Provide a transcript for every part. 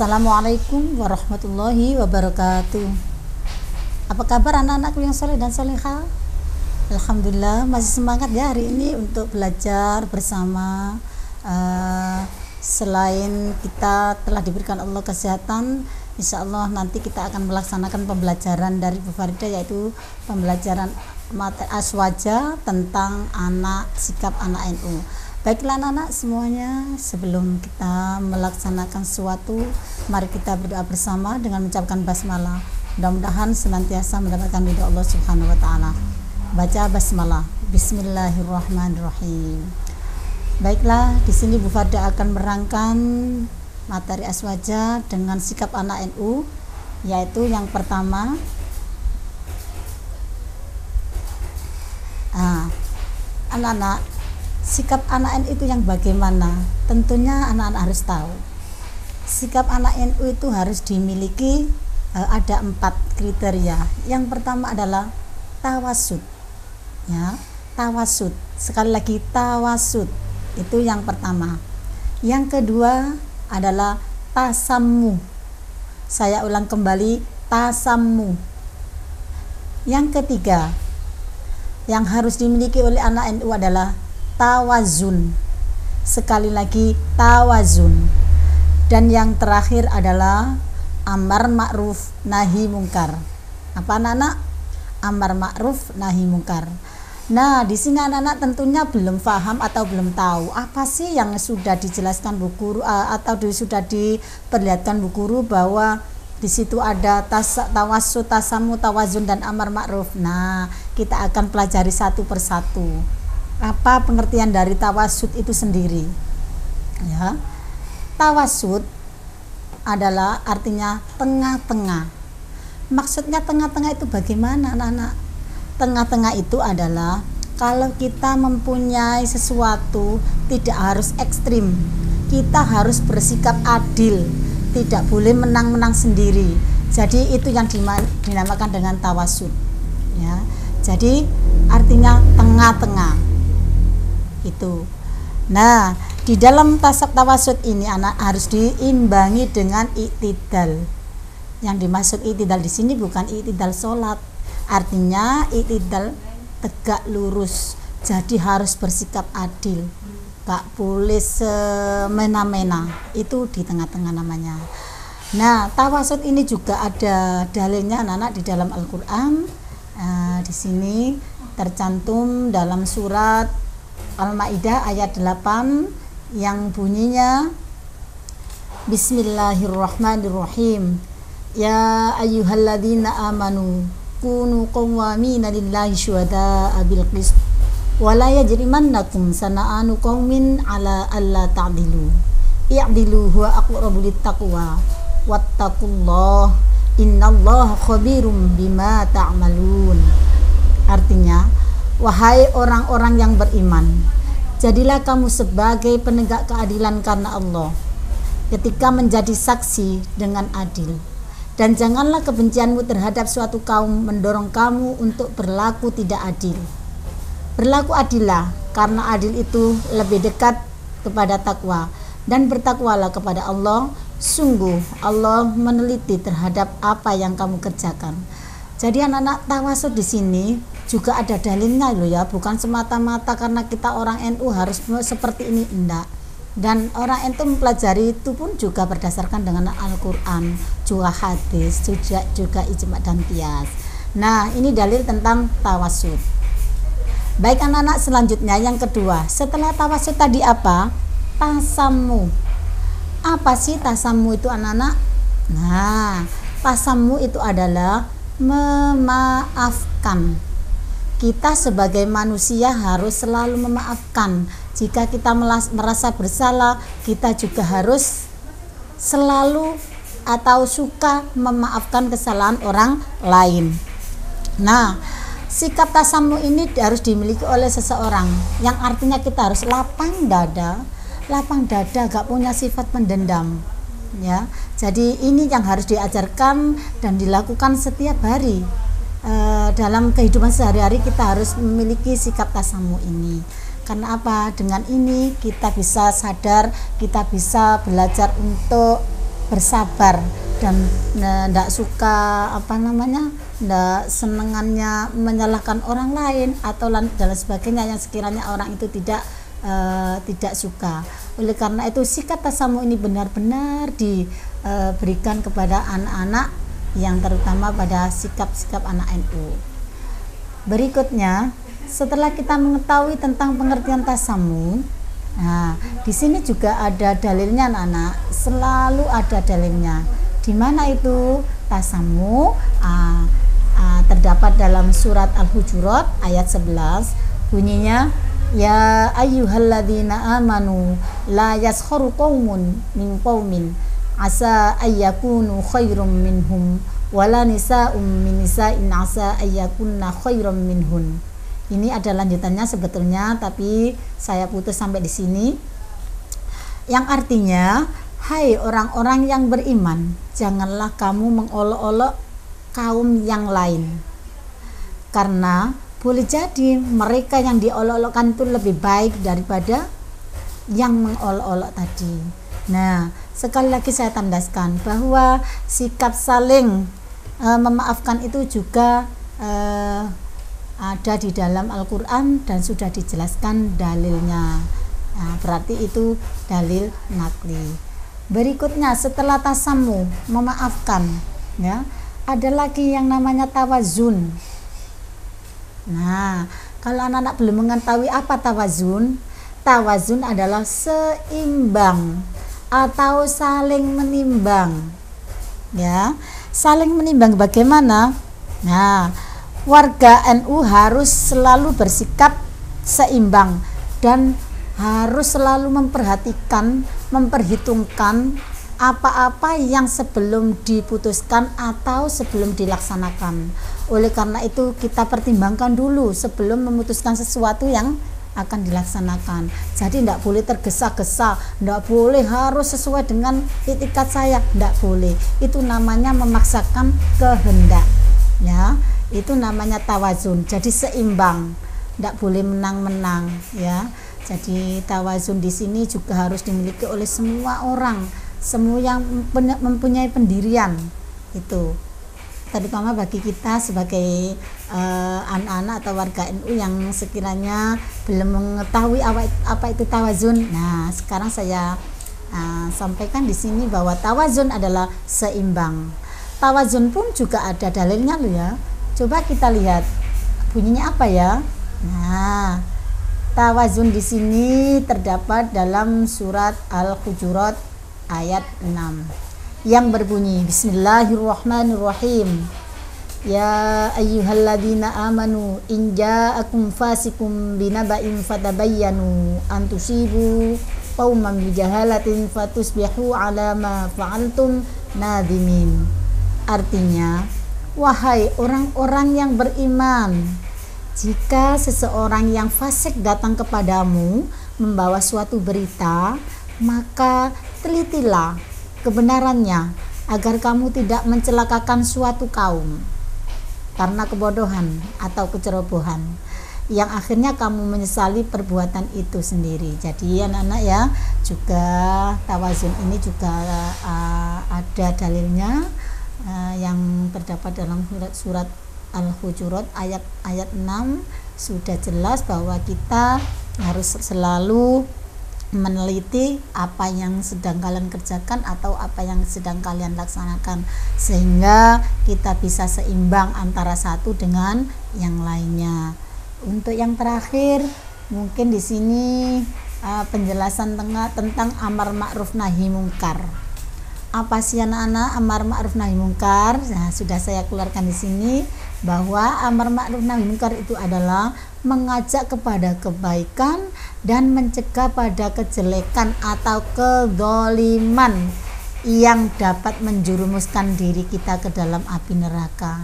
Assalamualaikum warahmatullahi wabarakatuh. Apa kabar anak-anakku yang soleh dan soleha? Alhamdulillah masih semangat ya hari ini untuk belajar bersama. Selain kita telah diberikan Allah kesehatan, insya Allah nanti kita akan melaksanakan pembelajaran dari Bu Farida, yaitu pembelajaran materi aswaja tentang sikap anak NU. Baiklah anak-anak semuanya, sebelum kita melaksanakan sesuatu, mari kita berdoa bersama dengan mengucapkan basmalah. Mudah-mudahan senantiasa mendapatkan ridha Allah Subhanahu wa taala. Baca basmalah. Bismillahirrahmanirrahim. Baiklah, di sini Bu Farida akan merangkan materi aswaja dengan sikap anak NU, yaitu yang pertama, anak-anak, sikap anak NU itu yang bagaimana? Tentunya anak-anak harus tahu. Sikap anak NU itu harus dimiliki, ada 4 kriteria. Yang pertama adalah tawasud. Ya, tawasud. Sekali lagi tawasud. Itu yang pertama. Yang kedua adalah tasammu. Saya ulang kembali, tasammu. Yang ketiga yang harus dimiliki oleh anak NU adalah tawazun. Sekali lagi tawazun. Dan yang terakhir adalah amar ma'ruf nahi mungkar. Apa anak-anak? Amar ma'ruf nahi mungkar. Nah, di sini anak-anak tentunya belum paham atau belum tahu apa sih yang sudah dijelaskan Bu Guru atau sudah diperlihatkan Bu Guru bahwa di situ ada tawasud, tasamu, tawazun dan amar ma'ruf. Nah, kita akan pelajari satu persatu. Apa pengertian dari tawasud itu sendiri? Ya. Tawasud adalah artinya tengah-tengah. Maksudnya tengah-tengah itu bagaimana, anak-anak? Tengah-tengah itu adalah kalau kita mempunyai sesuatu tidak harus ekstrim. Kita harus bersikap adil, tidak boleh menang-menang sendiri. Jadi itu yang dinamakan dengan tawasud. Ya. Jadi artinya tengah-tengah. Itu. Nah, di dalam tawasud ini anak harus diimbangi dengan iktidal. Yang dimaksud iktidal di sini bukan iktidal sholat, artinya iktidal tegak lurus. Jadi harus bersikap adil, gak boleh semena-mena. Itu di tengah-tengah namanya. Nah, tawasud ini juga ada dalilnya anak-anak di dalam Al-Quran. Di sini tercantum dalam surat Al-Maidah ayat 8 yang bunyinya Bismillahirrahmanirrahim. Ya ayyuhalladzina amanu kunu qawwamina lillahi syuhada'a bil qist wa la yajrimannakum sana'anu qaumin ala alla ta'dilu i'dilu huwa aqrabu littaqwa wattaqullah innallaha khabirum bima ta'malun. Artinya, wahai orang-orang yang beriman, jadilah kamu sebagai penegak keadilan karena Allah ketika menjadi saksi dengan adil. Dan janganlah kebencianmu terhadap suatu kaum mendorong kamu untuk berlaku tidak adil. Berlaku adillah, karena adil itu lebih dekat kepada takwa. Dan bertakwalah kepada Allah, sungguh Allah meneliti terhadap apa yang kamu kerjakan. Jadi anak-anak, tawasud di sini juga ada dalilnya loh ya, bukan semata-mata karena kita orang NU harus seperti ini, enggak. Dan orang NU mempelajari itu pun juga berdasarkan dengan Al-Quran, juga hadis, juga ijma dan qiyas. Nah, ini dalil tentang tawasud. Baik anak-anak, selanjutnya yang kedua, setelah tawasud tadi apa? Tasammu. Apa sih tasammu itu anak-anak? Nah, tasammu itu adalah memaafkan. Kita sebagai manusia harus selalu memaafkan. Jika kita merasa bersalah, kita juga harus selalu atau suka memaafkan kesalahan orang lain. Nah, sikap tasammu ini harus dimiliki oleh seseorang, yang artinya kita harus lapang dada, gak punya sifat pendendam. Ya, jadi ini yang harus diajarkan dan dilakukan setiap hari. Dalam kehidupan sehari-hari kita harus memiliki sikap tasamu ini. Karena apa? Dengan ini kita bisa sadar, kita bisa belajar untuk bersabar dan tidak suka tidak senengannya menyalahkan orang lain atau dan sebagainya yang sekiranya orang itu tidak suka. Oleh karena itu sikap tasamu ini benar-benar diberikan kepada anak-anak, yang terutama pada sikap-sikap anak NU. Berikutnya, setelah kita mengetahui tentang pengertian tasamu, nah di sini juga ada dalilnya anak-anak, selalu ada dalilnya. Di mana itu tasamu? Terdapat dalam surat Al-Hujurat ayat 11, bunyinya ya ayyuhalladzina amanu la yaskharu qaumun min qaumin asa ayyakunu khairum minhum wala nisa'um min nisa'in asa ayyakunna khairum minhun. Ini ada lanjutannya sebetulnya, tapi saya putus sampai di sini. Yang artinya, hai orang-orang yang beriman, janganlah kamu mengolok-olok kaum yang lain, karena boleh jadi mereka yang diolok-olokkan itu lebih baik daripada yang mengolok-olok tadi. Nah, sekali lagi saya tandaskan bahwa sikap saling memaafkan itu juga ada di dalam Al-Quran dan sudah dijelaskan dalilnya. Nah, berarti itu dalil nakli. Berikutnya setelah tasamu, memaafkan, ya, ada lagi yang namanya tawazun. Nah, kalau anak-anak belum mengetahui apa tawazun, tawazun adalah seimbang atau saling menimbang. Ya, saling menimbang bagaimana? Nah, warga NU harus selalu bersikap seimbang dan harus selalu memperhatikan, memperhitungkan apa-apa yang sebelum diputuskan atau sebelum dilaksanakan. Oleh karena itu kita pertimbangkan dulu sebelum memutuskan sesuatu yang akan dilaksanakan. Jadi tidak boleh tergesa-gesa, tidak boleh harus sesuai dengan itikat saya, tidak boleh. Itu namanya memaksakan kehendak, ya. Itu namanya tawazun. Jadi seimbang, tidak boleh menang-menang, ya. Jadi tawazun di sini juga harus dimiliki oleh semua orang, semua yang mempunyai pendirian itu, terutama bagi kita sebagai anak-anak atau warga NU yang sekiranya belum mengetahui apa itu tawazun. Nah, sekarang saya sampaikan di sini bahwa tawazun adalah seimbang. Tawazun pun juga ada dalilnya loh ya. Coba kita lihat bunyinya apa ya. Nah, tawazun di sini terdapat dalam surat Al-Hujurat ayat 6 yang berbunyi Bismillahirrahmanirrahim. Ya ayyuhalladzina amanu in ja'akum fasikum binaba'in fatabayyanu an tusibu qauman bijahalatin fatusbihu ala ma fa'altum nadimin. Artinya, wahai orang-orang yang beriman, jika seseorang yang fasik datang kepadamu membawa suatu berita, maka telitilah kebenarannya agar kamu tidak mencelakakan suatu kaum karena kebodohan atau kecerobohan yang akhirnya kamu menyesali perbuatan itu sendiri. Jadi anak-anak ya, juga tawazun ini juga ada dalilnya yang terdapat dalam surat Al-Hujurat ayat 6 sudah jelas bahwa kita harus selalu meneliti apa yang sedang kalian kerjakan atau apa yang sedang kalian laksanakan, sehingga kita bisa seimbang antara satu dengan yang lainnya. Untuk yang terakhir, mungkin di sini penjelasan tentang amar ma'ruf nahi mungkar. Apa sih anak-anak amar ma'ruf nahi mungkar? Nah, sudah saya keluarkan di sini bahwa amar ma'ruf nahi mungkar itu adalah mengajak kepada kebaikan dan mencegah pada kejelekan atau kedzaliman yang dapat menjerumuskan diri kita ke dalam api neraka.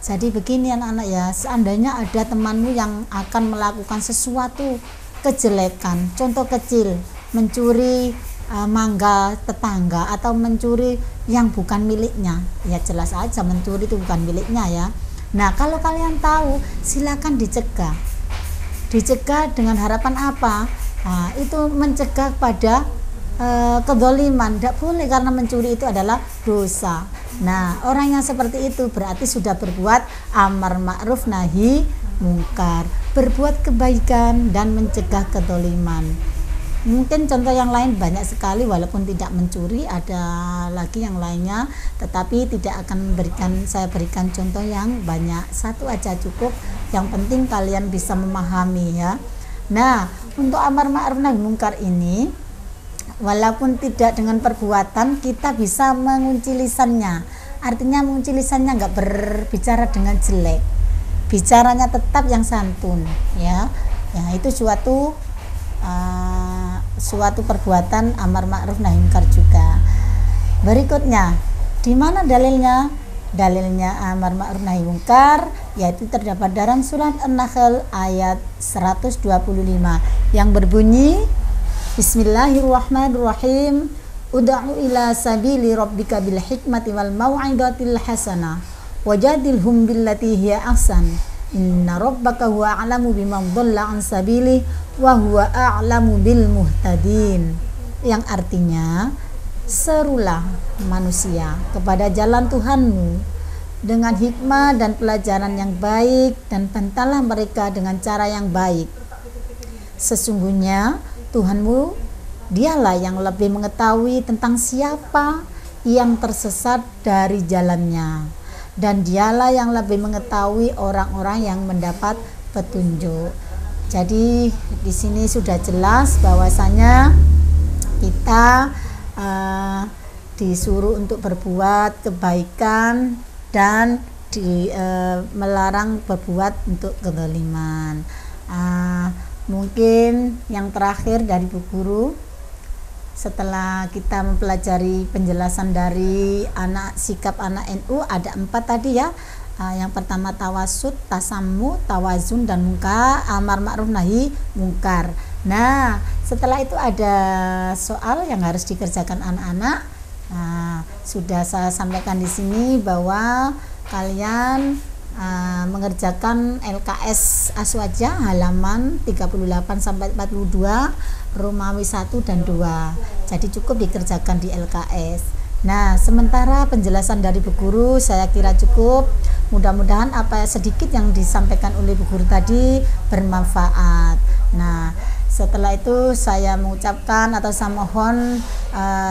Jadi begini anak-anak ya, seandainya ada temanmu yang akan melakukan sesuatu kejelekan, contoh kecil, mencuri mangga tetangga atau mencuri yang bukan miliknya, ya jelas aja mencuri itu bukan miliknya ya. Nah, kalau kalian tahu, silakan dicegah dengan harapan apa? Nah, itu mencegah pada kedoliman, tidak boleh karena mencuri itu adalah dosa. Nah, orang yang seperti itu berarti sudah berbuat amar ma'ruf nahi mungkar, berbuat kebaikan dan mencegah kedoliman. Mungkin contoh yang lain banyak sekali, walaupun tidak mencuri, ada lagi yang lainnya, tetapi tidak akan saya berikan contoh yang banyak, satu aja cukup, yang penting kalian bisa memahami ya. Nah, untuk amar ma'ruf nahi mungkar ini, walaupun tidak dengan perbuatan, kita bisa mengunci lisannya. Artinya mengunci lisannya, nggak berbicara dengan jelek, bicaranya tetap yang santun ya. Ya, itu suatu perbuatan amar ma'ruf nahi mungkar juga. Berikutnya, di mana dalilnya? Dalilnya amar ma'ruf nahi mungkar yaitu terdapat dalam surat An-Nahl ayat 125 yang berbunyi, Bismillahirrahmanirrahim. Ud'u ila sabili rabbika bil hikmati wal mau'izatil hasanah wajadilhum billati hiya ahsan. Inna rabbaka huwa a'lamu biman dhalla an sabili wa huwa a'lamu bil muhtadin. Yang artinya, serulah manusia kepada jalan Tuhanmu dengan hikmah dan pelajaran yang baik, dan bantahlah mereka dengan cara yang baik. Sesungguhnya Tuhanmu, dialah yang lebih mengetahui tentang siapa yang tersesat dari jalannya, dan dialah yang lebih mengetahui orang-orang yang mendapat petunjuk. Jadi di sini sudah jelas bahwasanya kita disuruh untuk berbuat kebaikan dan melarang berbuat untuk kezaliman. Mungkin yang terakhir dari Bu Guru, setelah kita mempelajari penjelasan dari sikap anak NU, ada 4 tadi ya. Yang pertama tawasud, tasammu, tawazun, dan mungkar, amar ma'ruf nahi mungkar. Nah, setelah itu ada soal yang harus dikerjakan anak-anak. Sudah saya sampaikan di sini bahwa kalian mengerjakan LKS Aswaja halaman 38 sampai 42, Romawi 1 dan 2. Jadi cukup dikerjakan di LKS. Nah, sementara penjelasan dari Bu Guru saya kira cukup. Mudah-mudahan apa sedikit yang disampaikan oleh Bu Guru tadi bermanfaat. Nah, setelah itu saya mengucapkan atau saya mohon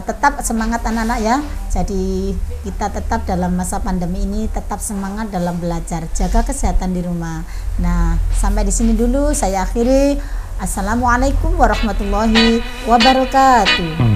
tetap semangat anak-anak ya. Jadi kita tetap dalam masa pandemi ini tetap semangat dalam belajar, jaga kesehatan di rumah. Nah, sampai di sini dulu saya akhiri. Assalamualaikum warahmatullahi wabarakatuh.